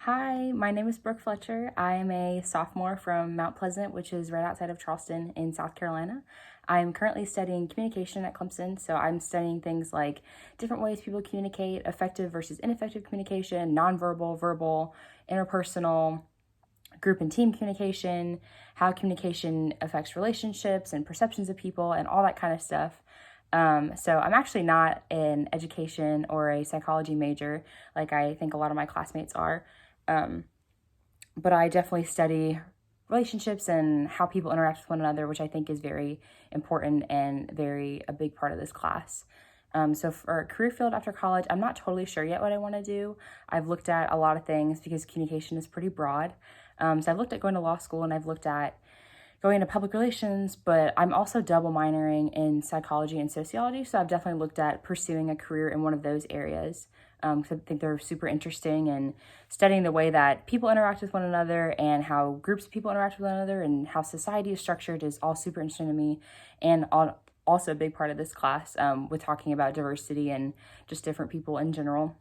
Hi, my name is Brooke Fletcher. I am a sophomore from Mount Pleasant, which is right outside of Charleston in South Carolina. I'm currently studying communication at Clemson, so I'm studying things like different ways people communicate, effective versus ineffective communication, nonverbal, verbal, interpersonal, group and team communication, how communication affects relationships and perceptions of people, and all that kind of stuff. So I'm actually not an education or a psychology major like I think a lot of my classmates are. Um, but I definitely study relationships and how people interact with one another, which I think is very important and a big part of this class. So for a career field after college, I'm not totally sure yet what I want to do. I've looked at a lot of things because communication is pretty broad. So I've looked at going to law school and I've looked at going into public relations, but I'm also double minoring in psychology and sociology. So I've definitely looked at pursuing a career in one of those areas because I think they're super interesting, and studying the way that people interact with one another and how groups of people interact with one another and how society is structured is all super interesting to me, and also a big part of this class with talking about diversity and just different people in general.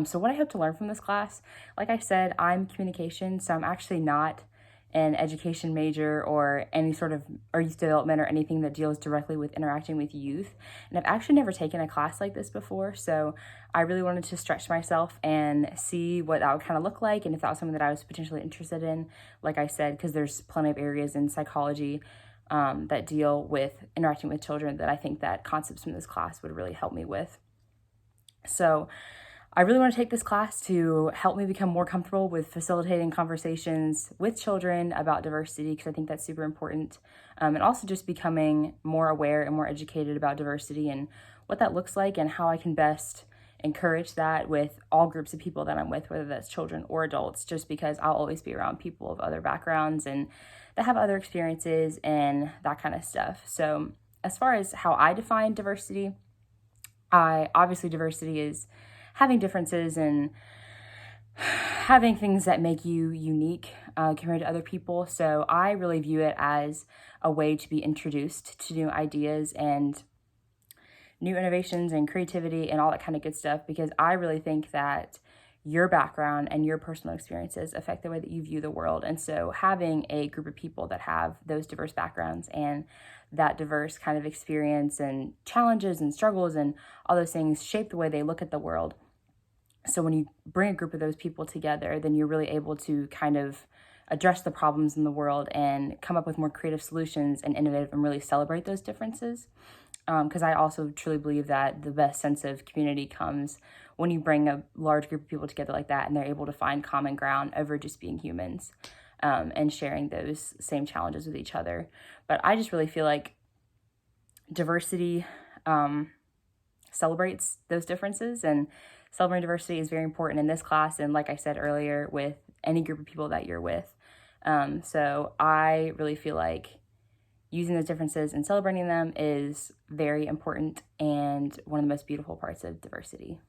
So what I hope to learn from this class, like I said, I'm communication, so I'm actually not an education major or any sort of or youth development or anything that deals directly with interacting with youth. And I've actually never taken a class like this before, so I really wanted to stretch myself and see what that would kind of look like and if that was something that I was potentially interested in, like I said, because there's plenty of areas in psychology that deal with interacting with children that I think that concepts from this class would really help me with. So I really want to take this class to help me become more comfortable with facilitating conversations with children about diversity, because I think that's super important. And also just becoming more aware and more educated about diversity and what that looks like and how I can best encourage that with all groups of people that I'm with, whether that's children or adults, just because I'll always be around people of other backgrounds and that have other experiences and that kind of stuff. So as far as how I define diversity, diversity is having differences and having things that make you unique compared to other people. So I really view it as a way to be introduced to new ideas and new innovations and creativity and all that kind of good stuff, because I really think that your background and your personal experiences affect the way that you view the world. And so having a group of people that have those diverse backgrounds and that diverse kind of experience and challenges and struggles and all those things shape the way they look at the world. So when you bring a group of those people together, then you're really able to kind of address the problems in the world and come up with more creative solutions and innovative and really celebrate those differences. Because I also truly believe that the best sense of community comes when you bring a large group of people together like that and they're able to find common ground over just being humans and sharing those same challenges with each other. But I just really feel like diversity celebrates those differences, and celebrating diversity is very important in this class, and like I said earlier, with any group of people that you're with. So I really feel like using those differences and celebrating them is very important and one of the most beautiful parts of diversity.